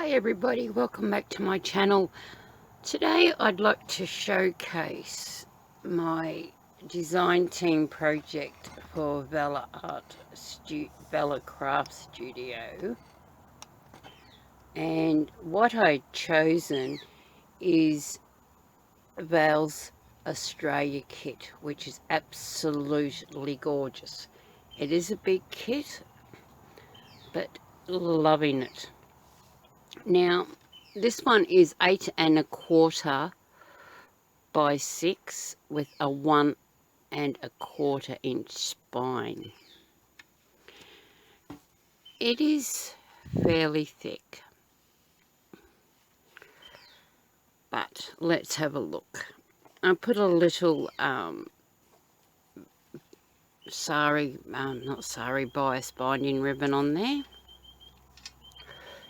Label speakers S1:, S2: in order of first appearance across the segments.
S1: Hi everybody, welcome back to my channel. Today I'd like to showcase my design team project for Valia Craft Studio, and what I've chosen is Val's Australia kit, which is absolutely gorgeous. It is a big kit, but loving it. Now, this one is 8 1/4 by 6 with a 1 1/4 inch spine. It is fairly thick, but let's have a look. I put a little bias binding ribbon on there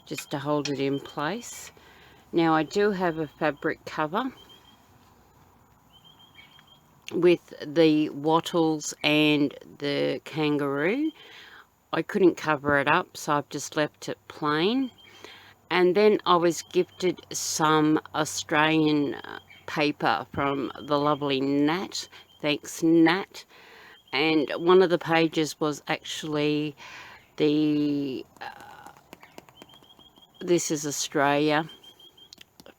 S1: just to hold it in place. Now I do have a fabric cover with the wattles and the kangaroo. I couldn't cover it up, so I've just left it plain. And then I was gifted some Australian paper from the lovely Nat. Thanks, Nat. And one of the pages was actually the This is Australia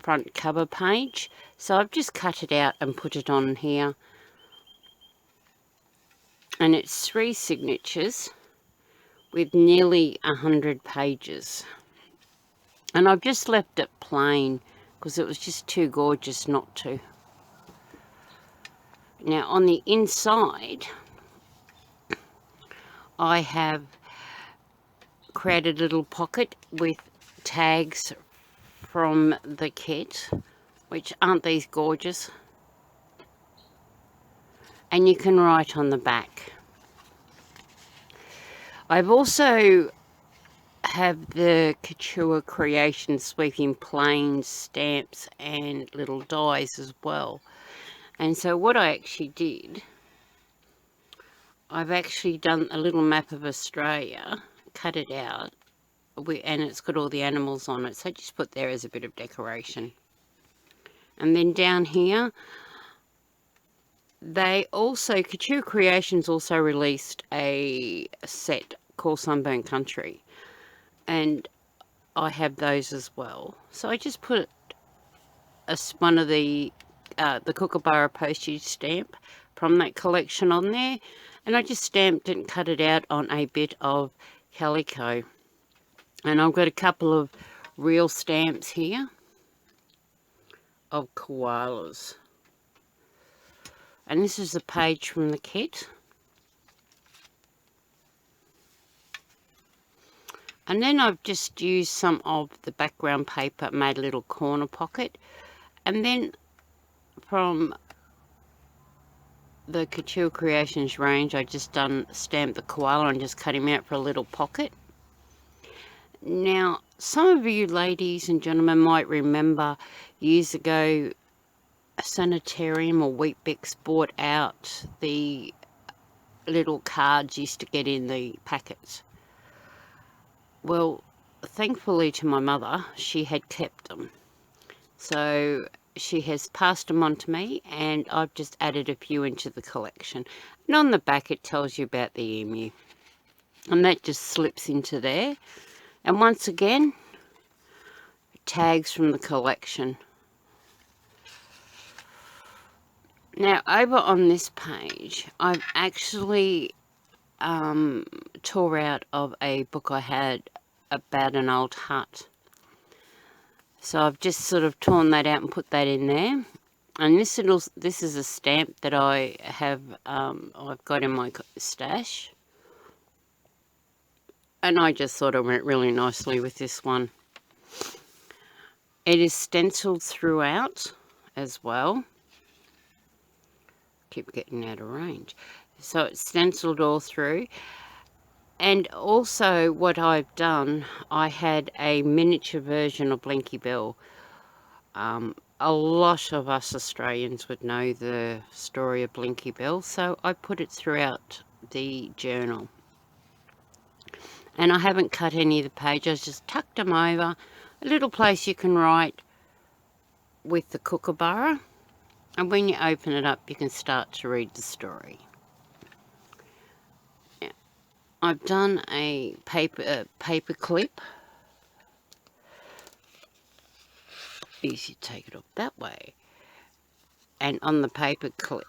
S1: front cover page. So I've just cut it out and put it on here. And it's 3 signatures with nearly 100 pages. And I've just left it plain because it was just too gorgeous not to. Now on the inside, I have created a little pocket with tags from the kit, which aren't these gorgeous? And you can write on the back. I've also have the Couture Creation Sweeping Planes stamps and little dies as well. And so what I actually did, I've actually done a little map of Australia, cut it out, and it's got all the animals on it, so I just put there as a bit of decoration. And then down here, Couture Creations also released a set called Sunburnt Country, and I have those as well. So I just put one of the Kookaburra postage stamp from that collection on there, and I just stamped it and cut it out on a bit of calico. And I've got a couple of real stamps here of koalas. And this is a page from the kit. And then I've just used some of the background paper, made a little corner pocket. And then from the Couture Creations range, I just stamped the koala and just cut him out for a little pocket. Now, some of you ladies and gentlemen might remember years ago, a sanitarium or Weet-Bix bought out the little cards used to get in the packets. Well, thankfully to my mother, she had kept them. So she has passed them on to me, and I've just added a few into the collection. And on the back it tells you about the emu. And that just slips into there. And once again, tags from the collection. Now over on this page, I've actually tore out of a book I had about an old hut. So I've just sort of torn that out and put that in there. And this is a stamp that I have I've got in my stash. And I just thought it went really nicely with this one. It is stenciled throughout as well. Keep getting out of range. So it's stenciled all through. And also what I've done, I had a miniature version of Blinky Bill. A lot of us Australians would know the story of Blinky Bill, so I put it throughout the journal. And I haven't cut any of the pages, just tucked them over. a little place you can write with the kookaburra, and when you open it up you can start to read the story. Now, I've done a paper clip. Easy to take it off that way. And on the paper clip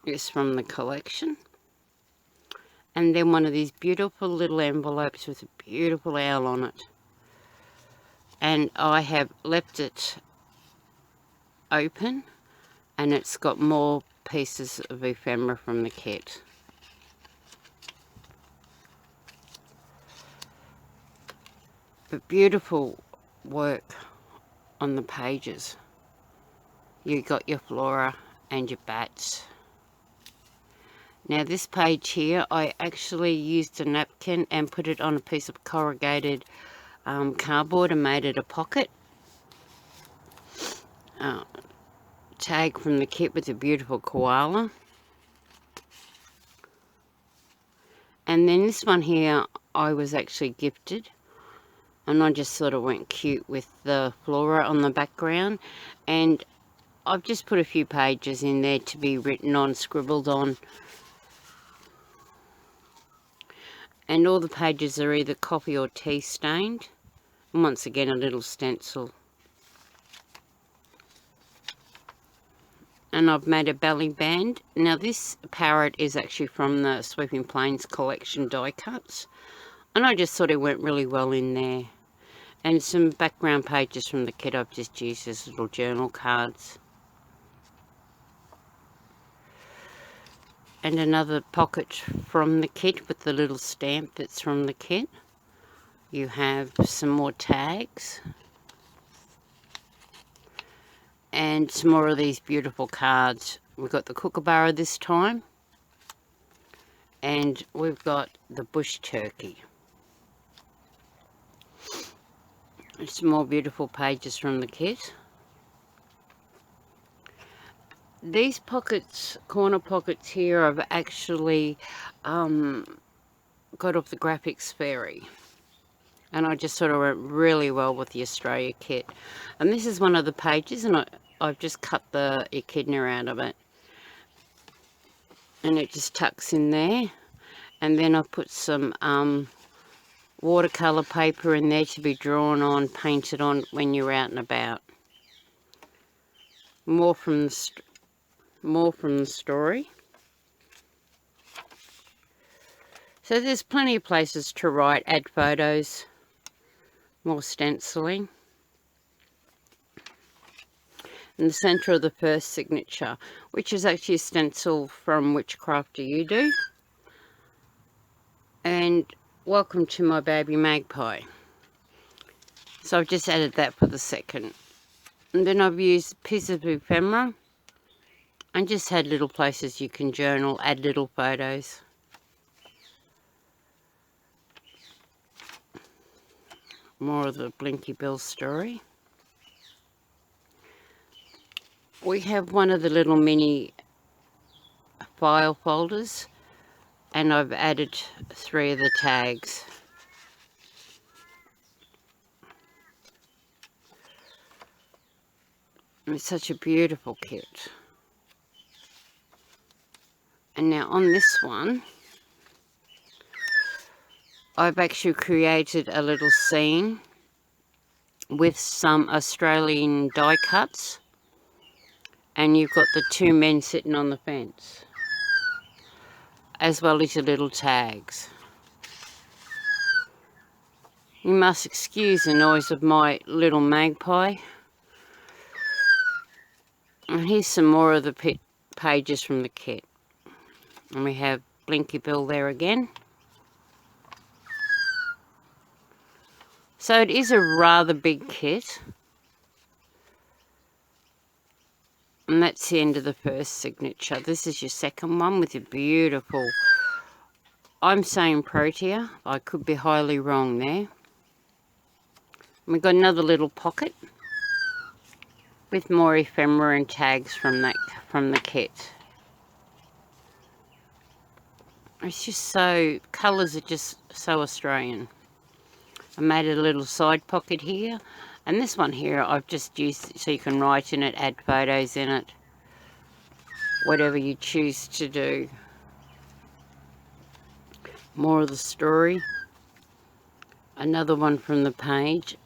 S1: is from the collection. And then one of these beautiful little envelopes with a beautiful owl on it. And I have left it open, and it's got more pieces of ephemera from the kit. But beautiful work on the pages. You got your flora and your bats. Now this page here, I actually used a napkin and put it on a piece of corrugated cardboard and made it a pocket. Tag from the kit with a beautiful koala. And then this one here I was actually gifted, and I just sort of went cute with the flora on the background, and I've just put a few pages in there to be written on, scribbled on. And all the pages are either coffee or tea stained. And once again, a little stencil. And I've made a belly band. Now this parrot is actually from the Sweeping Plains collection die cuts. And I just thought it went really well in there. And some background pages from the kit I've just used as little journal cards. And another pocket from the kit with the little stamp that's from the kit. You have some more tags. And some more of these beautiful cards. We've got the kookaburra this time. And we've got the bush turkey. And some more beautiful pages from the kit. These pockets, corner pockets here, I've actually got off the Graphics Fairy. And I just sort of went really well with the Australia kit. And this is one of the pages, and I've just cut the echidna out of it. And it just tucks in there. And then I've put some watercolour paper in there to be drawn on, painted on when you're out and about. More from the story. So there's plenty of places to write, add photos, more stenciling. In the centre of the first signature, which is actually a stencil from Which Craft Do You Do? And welcome to my baby magpie. So I've just added that for the second. And then I've used a piece of ephemera and just had little places you can journal, add little photos. More of the Blinky Bill story. We have one of the little mini file folders, and I've added 3 of the tags. It's such a beautiful kit. And now on this one, I've actually created a little scene with some Australian die cuts, and you've got the 2 men sitting on the fence, as well as your little tags. You must excuse the noise of my little magpie. And here's some more of the pages from the kit. And we have Blinky Bill there again. So it is a rather big kit. And that's the end of the first signature. This is your second one with your beautiful, I'm saying protea. I could be highly wrong there. And we've got another little pocket with more ephemera and tags from the kit. It's just so, colours are just so Australian. I made a little side pocket here, and this one here I've just used so you can write in it, add photos in it, whatever you choose to do. More of the story. Another one from the page.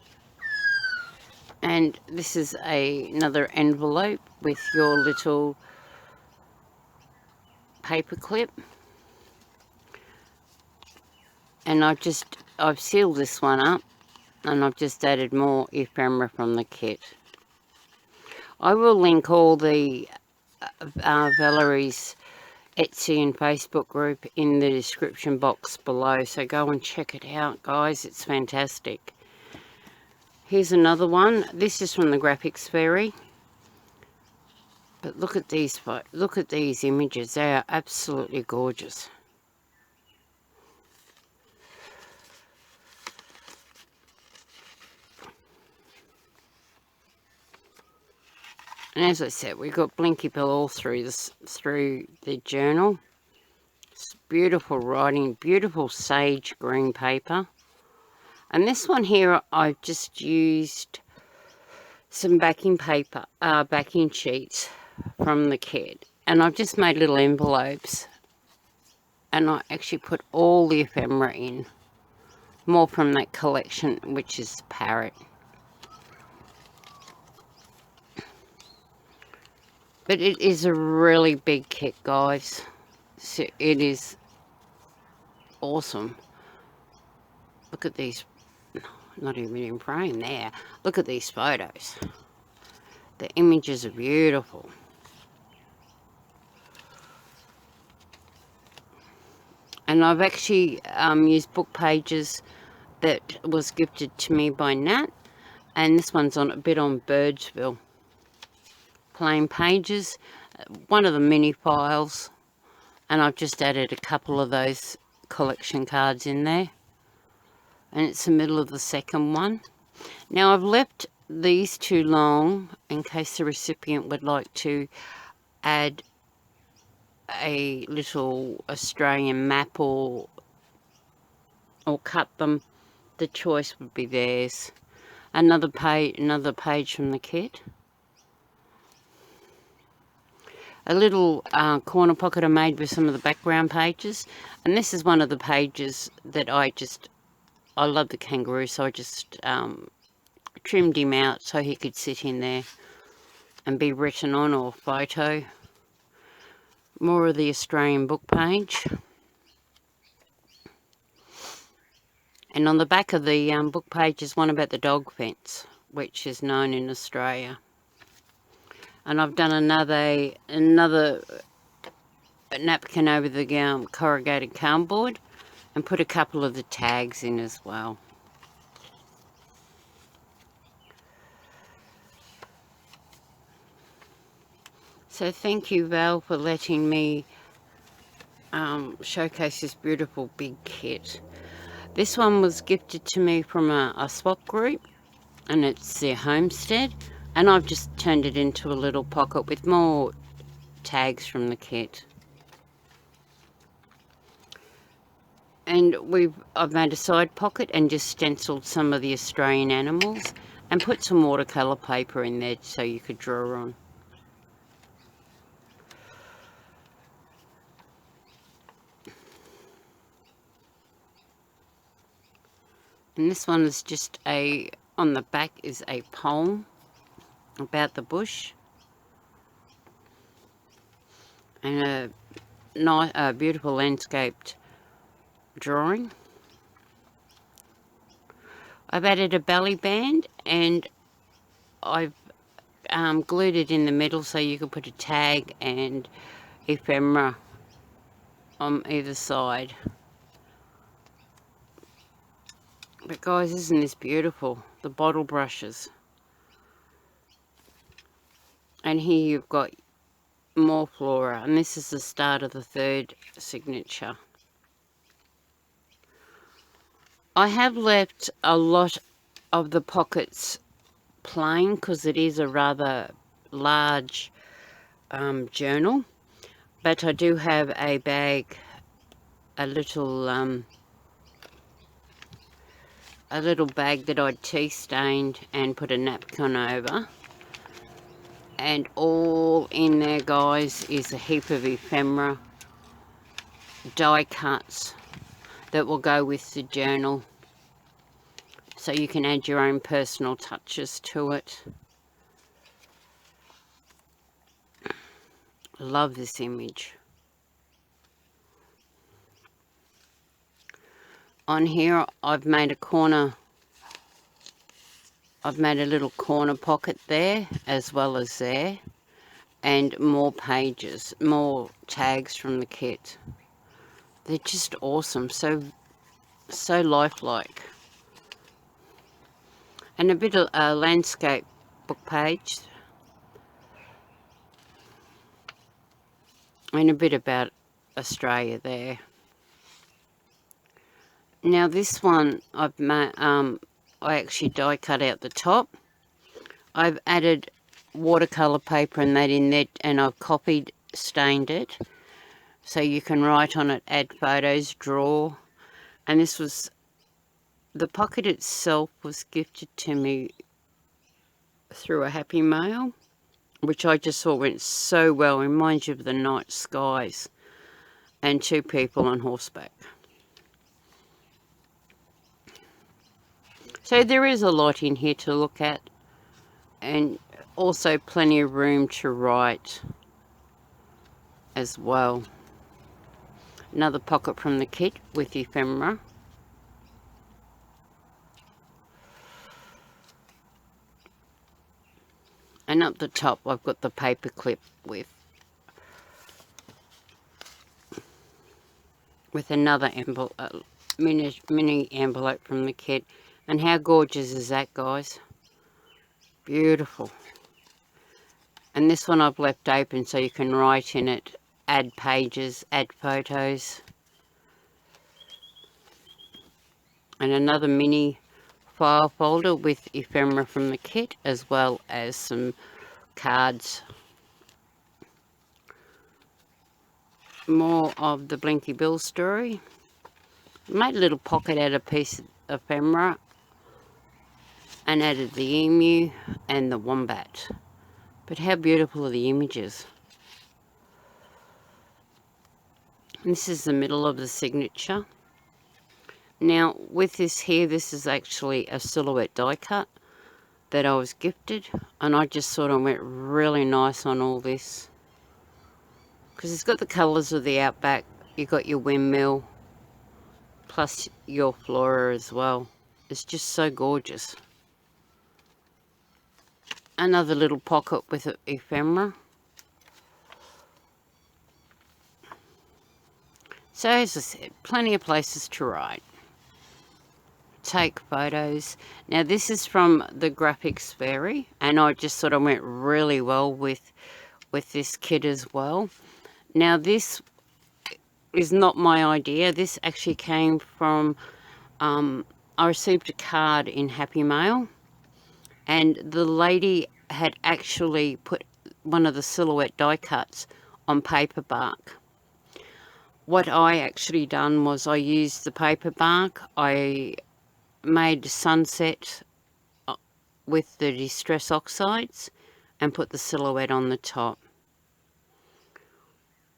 S1: And this is another envelope with your little paper clip. And I've sealed this one up, and I've just added more ephemera from the kit. I will link all the Valerie's Etsy and Facebook group in the description box below, so go and check it out, guys. It's fantastic. Here's another one. This is from the Graphics Fairy. But look at these images. They are absolutely gorgeous. And as I said, we've got Blinky Bill all through the journal. It's beautiful writing, beautiful sage green paper. And this one here, I've just used some backing paper, backing sheets from the kit. And I've just made little envelopes. And I actually put all the ephemera in. More from that collection, which is Parrot. But it is a really big kit, guys. So it is awesome. Look at these, not even in frame there. Look at these photos. The images are beautiful. And I've actually used book pages that was gifted to me by Nat. And this one's a bit on Birdsville. Plain pages, one of the mini files, and I've just added a couple of those collection cards in there, and it's the middle of the second one. Now I've left these too long in case the recipient would like to add a little Australian map or cut them. The choice would be theirs. Another page from the kit. A little corner pocket I made with some of the background pages, and this is one of the pages that I love the kangaroo, so I just trimmed him out so he could sit in there and be written on or photo. More of the Australian book page. And on the back of the book page is one about the dog fence, which is known in Australia. And I've done another napkin over the corrugated cardboard and put a couple of the tags in as well. So thank you, Val, for letting me showcase this beautiful big kit. This one was gifted to me from a swap group, and it's their homestead. And I've just turned it into a little pocket with more tags from the kit. And I've made a side pocket and just stenciled some of the Australian animals and put some watercolour paper in there so you could draw on. And this one is just on the back is a poem about the bush, and a beautiful landscaped drawing. I've added a belly band, and I've glued it in the middle so you can put a tag and ephemera on either side. But guys, isn't this beautiful? The bottle brushes. And here you've got more flora, and this is the start of the third signature. I have left a lot of the pockets plain because it is a rather large journal, but I do have a bag, a little a little bag that I'd tea stained and put a napkin over. And all in there, guys, is a heap of ephemera die cuts that will go with the journal. So you can add your own personal touches to it. Love this image. On here, I've made a little corner pocket there, as well as there. And more pages, more tags from the kit. They're just awesome, so lifelike. And a bit of a landscape book page. And a bit about Australia there. Now this one, I actually die cut out the top. I've added watercolour paper and that in there, and I've stained it. So you can write on it, add photos, draw. And this was, the pocket itself was gifted to me through a Happy Mail, which I just thought went so well. It reminds you of the night skies and two people on horseback. So there is a lot in here to look at, and also plenty of room to write as well. Another pocket from the kit with ephemera. And up the top I've got the paper clip with another envelope, mini envelope from the kit. And how gorgeous is that, guys? Beautiful. And this one I've left open so you can write in it, add pages, add photos. And another mini file folder with ephemera from the kit, as well as some cards. More of the Blinky Bill story. Made a little pocket out of a piece of ephemera and added the emu and the wombat. But how beautiful are the images? And this is the middle of the signature. Now with this here, this is actually a silhouette die cut that I was gifted, and I just sort of went really nice on all this because it's got the colours of the outback. You got your windmill plus your flora as well. It's just so gorgeous. Another little pocket with ephemera. So as I said, plenty of places to write. Take photos. Now this is from the Graphics Fairy, and I just sort of went really well with this kit as well. Now this is not my idea. This actually came from, I received a card in Happy Mail, and the lady had actually put one of the silhouette die cuts on paper bark. What I actually done was I used the paper bark, I made sunset with the distress oxides and put the silhouette on the top.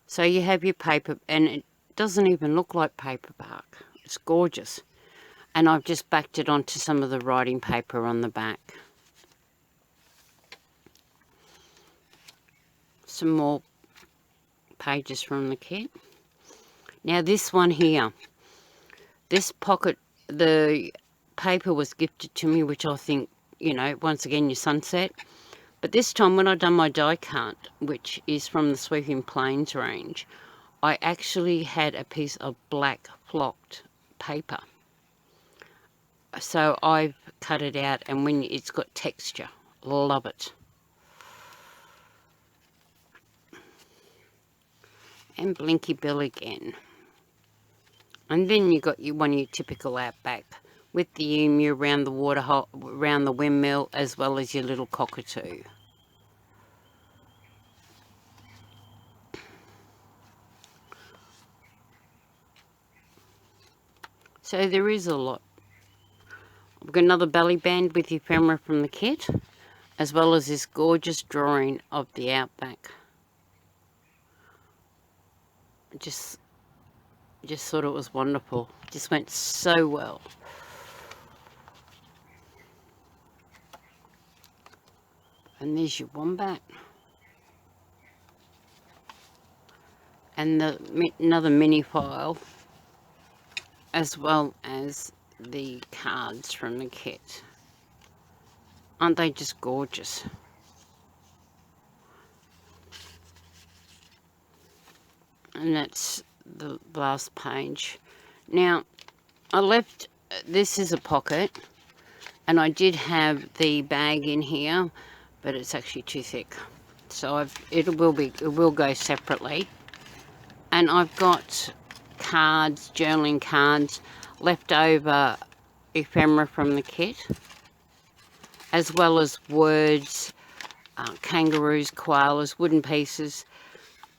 S1: So you have your paper, and it doesn't even look like paper bark. It's gorgeous. And I've just backed it onto some of the writing paper on the back. Some more pages from the kit. Now this one here, this pocket, the paper was gifted to me, which I think, you know, once again, your sunset. But this time when I done my die cut, which is from the Sweeping Plains range, I actually had a piece of black flocked paper. So I've cut it out, and when it's got texture, love it. And Blinky Bill again. And then you got one of your typical outback with the emu around the waterhole, around the windmill, as well as your little cockatoo. So there is a lot I've got another belly band with ephemera from the kit, as well as this gorgeous drawing of the outback. Just thought it was wonderful. Just went so well. And there's your wombat. And another mini file, as well as the cards from the kit. Aren't they just gorgeous? And that's the last page. Now, I left, this is a pocket, and I did have the bag in here, but it's actually too thick. So it will go separately. And I've got cards, journaling cards, leftover ephemera from the kit, as well as words, kangaroos, koalas, wooden pieces,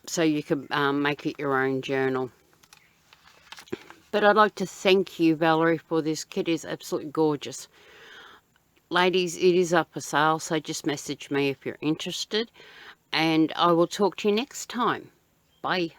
S1: so you can make it your own journal. But I'd like to thank you, Valerie, for this kit. It's absolutely gorgeous. Ladies, it is up for sale, so just message me if you're interested, and I will talk to you next time. Bye.